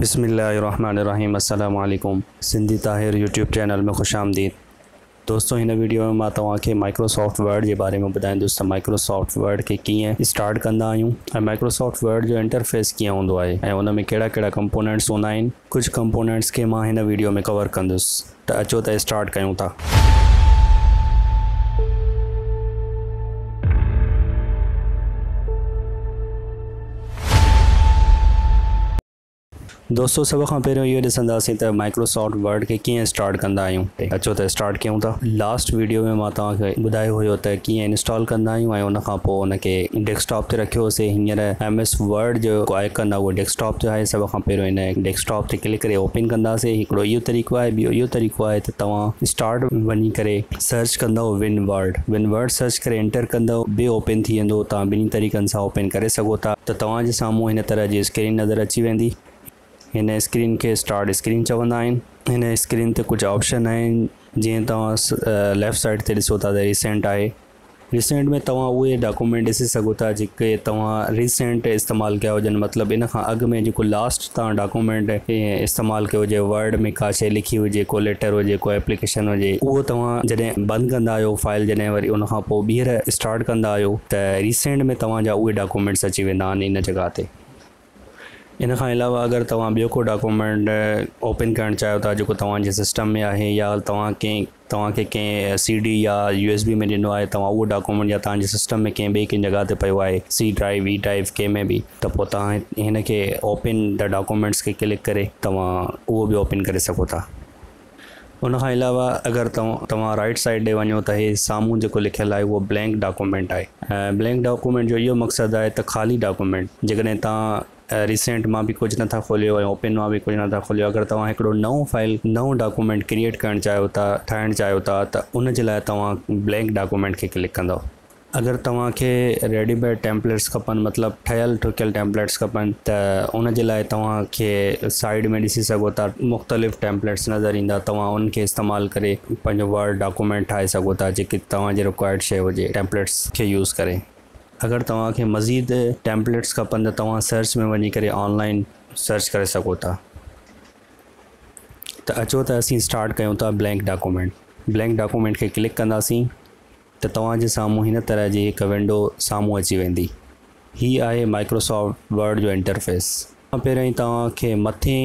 बिस्मिल्लाहिर्रहमानिर्रहीम अस्सलामु अलैकुम सिंधी ताहिर यूट्यूब चैनल में खुश आमदीद। दोस्तों हिन वीडियो में मां तव्हांखे माइक्रोसॉफ्ट वर्ड के बारे में ॿुधाईंदुसि त माइक्रोसॉफ्ट वर्ड के कीअं स्टार्ट कंदा आहियूं ऐं माइक्रोसॉफ्ट वर्ड जो इंटरफेस कीअं हूंदो आहे ऐं उन में कहिड़ा कहिड़ा कंपोनेंट्स हूंदा आहिनि। कुछ कंपोनेंट्स के मां हिन वीडियो में कवर कंदुसि त अचो त स्टार्ट कयूं था। दोस्तों सब खां पहिरियों इहो ॾिसंदासीं त माइक्रोसॉफ्ट वर्ड के कीअं स्टार्ट कंदा आहियूं। अचो त स्टार्ट कयूं था। लास्ट वीडियो में मां तव्हांखे ॿुधायो हुयो त कीअं इंस्टॉल कंदा आहियूं ऐं उन खां पोइ उनखे डेस्कटॉप ते रखियोसीं। हींअर MS वर्ड जो आइकन आहे उहो डेस्कटॉप ते आहे। सब खां पहिरियों इन डेस्कटॉप ते क्लिक करे ओपन कंदासीं। हिकिड़ो इहो तरीक़ो आहे, ॿियो इहो तरीक़ो आहे त तव्हां स्टार्ट वञी करे सर्च कंदव विन वर्ड सर्च करे एंटर कंदव, ॿियो ओपन थी वेंदो। तव्हां ॿिन्ही तरीक़नि सां ओपन करे सघो था त तव्हांजे साम्हूं हिन तरह जी स्क्रीन नज़र अची वेंदी। हिन स्क्रीन के स्टार्ट स्क्रीन चवंदा आहिनि। हिन स्क्रीन ते कुछ ऑप्शन आहिनि, जीअं तव्हां लेफ़्ट साइड ते ॾिसो था त रिसेंट आहे। रिसेंट में तव्हां उहे डॉक्यूमेंट ॾिसी सघो था जेके तव्हां रिसेंट इस्तेमालु कया हुजनि। मतिलबु इन खां अॻु में जेको लास्ट तव्हां डॉक्यूमेंट इस्तेमालु कयो हुजे, वर्ड में का शइ लिखी हुजे, को लेटर हुजे, को एप्लीकेशन हुजे, उहो तव्हां जॾहिं बंदि कंदा आहियो फाइल, जॾहिं वरी उन खां पोइ ॿीहर स्टार्ट कंदा आहियो त रिसेंट में तव्हांजा उहे डॉक्यूमेंट्स अची वेंदा आहिनि इन जॻह ते। इन खां अलावा अगर तव्हां ॿियो को डॉक्यूमेंट ओपन करणु चाहियो था जेको तव्हांजे सिस्टम में आहे, या तव्हांखे कंहिं CD या USB में ॾिनो आहे, तव्हां उहो डॉक्यूमेंट या तव्हांजे सिस्टम में कंहिं ॿिए कंहिं जॻह ते पियो आहे, C ड्राइव, E ड्राइव, कंहिं में बि, त पोइ तव्हां हिन खे ओपन द डॉक्यूमेंट्स खे क्लिक करे तव्हां उहो बि ओपन करे सघो था। उन खां अलावा अगर तव्हां राइट साइड ॾे वञो त हे साम्हूं जेको लिखियलु आहे उहो ब्लैंक डॉक्यूमेंट आहे। ब्लैंक डॉक्यूमेंट जो इहो मक़सदु आहे त ख़ाली डॉक्यूमेंट, जेकॾहिं तव्हां रिसेंट मां भी कुछ नथा खोलियो ऐं ओपन मां भी कुछ नथा खोलियो, अगर तव्हां हिकिड़ो नओं फाइल, नओं डॉक्यूमेंट क्रिएट करणु चाहियो था, ठाहिणु चाहियो था, त उन जे लाइ तव्हां ब्लैंक डॉक्यूमेंट खे क्लिक कंदव। अगर तव्हांखे रेडीमेड टेम्पलेट्स खपनि, मतिलबु ठहियल ठुकियल टेम्पलेट्स खपनि, त उन जे लाइ तव्हांखे साइड में ॾिसी सघो था मुख़्तलिफ़ टेम्पलेट्स नज़र ईंदा। तव्हां उनखे इस्तेमालु करे पंहिंजो वर्ड डॉक्यूमेंट ठाहे सघो था जेकी तव्हांजे रिक्वायर्ड शइ हुजे, टेम्पलेट्स खे यूज़ करे। अगर तव्हांखे मज़ीद टेम्पलेट्स खपनि त तव्हां सर्च में वञी करे ऑनलाइन सर्च करे सघो था। त अचो त असीं स्टार्ट कयूं था ब्लैंक डॉक्यूमेंट खे क्लिक कंदासीं त तव्हांजे साम्हूं हिन तरह जी हिकु विंडो साम्हूं अची वेंदी। हीअ आहे माइक्रोसॉफ्ट वर्ड जो इंटरफेस। पहिरियों ई तव्हांखे मथे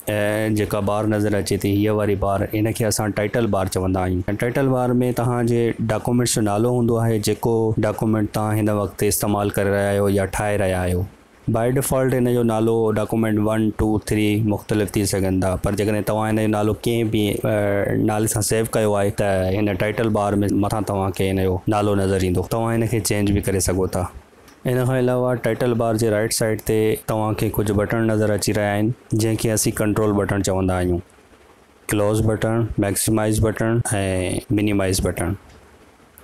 जेका बार नज़र अचे थी, हीअ वारी बार, इनखे असां टाइटल बार चवंदा आहियूं। टाइटल बार में तव्हांजे डॉक्यूमेंट्स जो नालो हूंदो आहे, जेको डॉक्यूमेंट तव्हां हिन वक़्तु इस्तेमालु करे रहिया आहियो या ठाहे रहिया आहियो। बाय डिफ़ॉल्ट हिन जो नालो डॉक्यूमेंट 1, 2, 3 मुख़्तलिफ़ थी सघनि था, पर जेकॾहिं तव्हां हिन जो नालो कंहिं बि नाले सां सेव कयो आहे त हिन टाइटल बार में मथां तव्हांखे हिन जो नालो नज़र ईंदो। तव्हां हिनखे चेंज बि करे सघो था। इन खां अलावा टाइटल बार जे राइट साइड ते तव्हांखे कुझु बटन नज़र अची रहिया आहिनि, जंहिंखे असीं कंट्रोल बटन चवंदा आहियूं। क्लोज़ बटन, मैक्सिमाइज़ बटन ऐं मिनिमाइज़ बटन।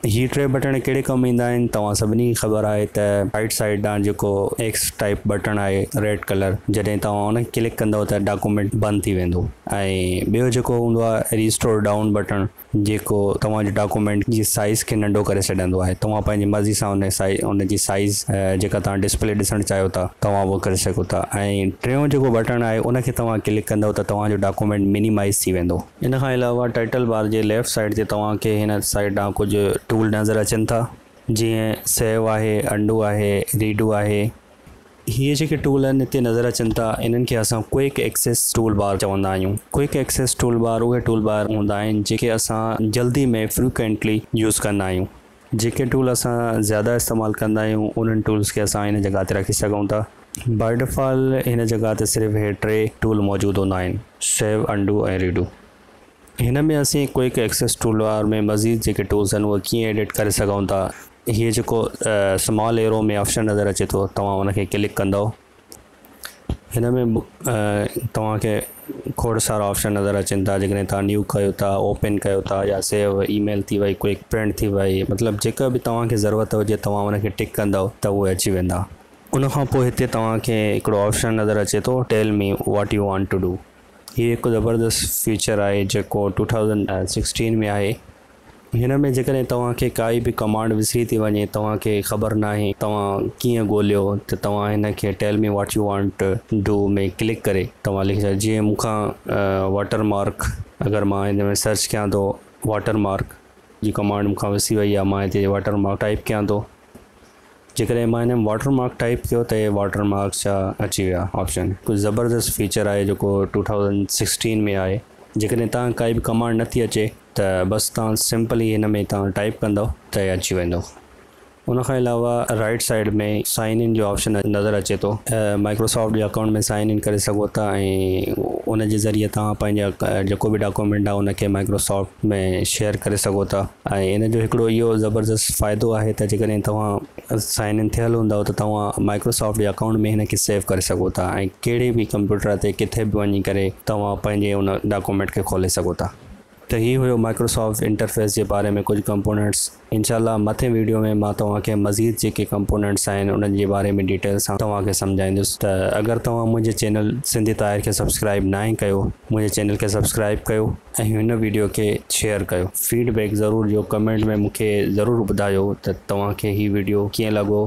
हीअ टे बटन कहिड़े कमु ईंदा आहिनि तव्हां सभिनी खे ख़बर आहे त राइट साइड ॾांहुं जेको X टाइप बटन आहे रेड कलर, जॾहिं तव्हां उन क्लिक कंदव त डॉक्यूमेंट बंदि थी वेंदो। ऐं ॿियो जेको हूंदो आहे रिस्टोर डाउन बटन, जेको तव्हांजे डॉक्यूमेंट जी साइज़ खे नंढो करे छॾींदो आहे। तव्हां पंहिंजी मर्ज़ी सां उन जी साइज़ जेका तव्हां डिस्प्ले ॾिसणु चाहियो था तव्हां उहो करे सघो था। ऐं टियों जेको बटन आहे उनखे तव्हां क्लिक कंदव त तव्हांजो डॉक्यूमेंट मिनिमाइज़ थी वेंदो। इन खां अलावा टाइटल बार जे लेफ़्ट साइड ते तव्हांखे हिन साइड ॾांहुं कुझु टूल नज़र अचनि था, जीअं सेव आहे, अंडू आहे, रीडू आहे। हीअ जेके टूल आहिनि हिते नज़र अचनि था, इन्हनि खे असां क्विक एक्सेस टूल बार चवंदा आहियूं। क्विक एक्सेस टूल बार उहे टूल बार हूंदा आहिनि जेके असां जल्दी में फ्रिक्वेंटली यूज़ कंदा आहियूं। जेके टूल असां ज़्यादा इस्तेमालु कंदा आहियूं उन्हनि टूल्स खे असां हिन जॻह ते रखी सघूं था। बाय डिफ़ॉल्ट हिन जॻह ते सिर्फ़ु हे टे टूल मौजूदु हूंदा आहिनि, सेव, अंडू ऐं रीडू। हिन में असीं क्विक एक्सेस टूल बार में मज़ीद जेके टूल्स आहिनि उहे कीअं एडिट करे सघूं था। हीअ जेको स्मॉल एरो में ऑप्शन नज़र अचे थो, तव्हां उनखे क्लिक कंदव। हिन में तव्हांखे खोड़ सारा ऑप्शन नज़र अचनि था, जेकॾहिं तव्हां न्यू कयो था, ओपन कयो था, या सेव ईमेल थी वई, क्विक प्रिंट थी वई, मतिलबु जेका बि तव्हांखे ज़रूरत हुजे तव्हां उनखे टिक कंदव त उहे अची वेंदा। उन खां पोइ हिते तव्हांखे हिकिड़ो ऑप्शन नज़र अचे थो, tell me what you want to do. हीअ हिकु ज़बरदस्त फीचर आहे जेको 2016 में आहे। हिन में जेकॾहिं तव्हांखे काई बि कमांड विसरी थी वञे, तव्हांखे ख़बर न आहे तव्हां कीअं ॻोल्हियो, त तव्हां हिन खे tell me what you want do में क्लिक करे तव्हां लिखी सघो। जीअं मूंखां वाटरमार्क, अगरि मां हिन में सर्च कयां थो वाटरमार्क जी कमांड मूंखां विसरी वई आहे, मां हिते वाटरमार्क टाइप कयां थो। जेकॾहिं मां हिन में वाटरमार्क टाइप कयो त हे वाटरमार्क छा अची विया ऑप्शन। कुझु ज़बरदस्त फीचर आहे जेको 2016 में आहे। जेकॾहिं तव्हां काई बि कमांड नथी अचे त बसि तव्हां सिंपली हिन में तव्हां टाइप कंदव त हे अची वेंदो। उन खां अलावा राइट साइड में साइन इन जो ऑप्शन नज़र अचे थो। माइक्रोसॉफ्ट जे अकाउंट में साइन इन करे सघो था ऐं उन जे ज़रिए तव्हां पंहिंजा जेको बि डॉक्यूमेंट आहे उनखे माइक्रोसॉफ्ट में शेयर करे सघो था। ऐं इन जो हिकिड़ो इहो ज़बरदस्त फ़ाइदो आहे त जेकॾहिं तव्हां साइन इन थियल हूंदव त तव्हां माइक्रोसॉफ्ट जे अकाउंट में हिन खे सेव करे सघो था ऐं कहिड़े बि कंप्यूटर ते किथे बि वञी करे तव्हां पंहिंजे उन डॉक्यूमेंट खे खोले सघो था। त ही हुयो माइक्रोसॉफ्ट इंटरफेस जे बारे में कुझु कंपोनेंट्स। इंशाल्लाह मथे वीडियो में मां तव्हांखे मज़ीद जेके कंपोनेंट्स आहिनि उन्हनि जे बारे में डिटेल सां तव्हांखे सम्झाईंदुसि। त अगरि तव्हां मुंहिंजे चैनल सिंधी ताहिर खे सब्सक्राइब न कयो, मुंहिंजे चैनल खे सब्सक्राइब कयो ऐं हिन वीडियो खे शेयर कयो। फीडबैक ज़रूरु ॾियो, कमेंट में मूंखे ज़रूरु ॿुधायो त तव्हांखे ही वीडियो कीअं लॻो।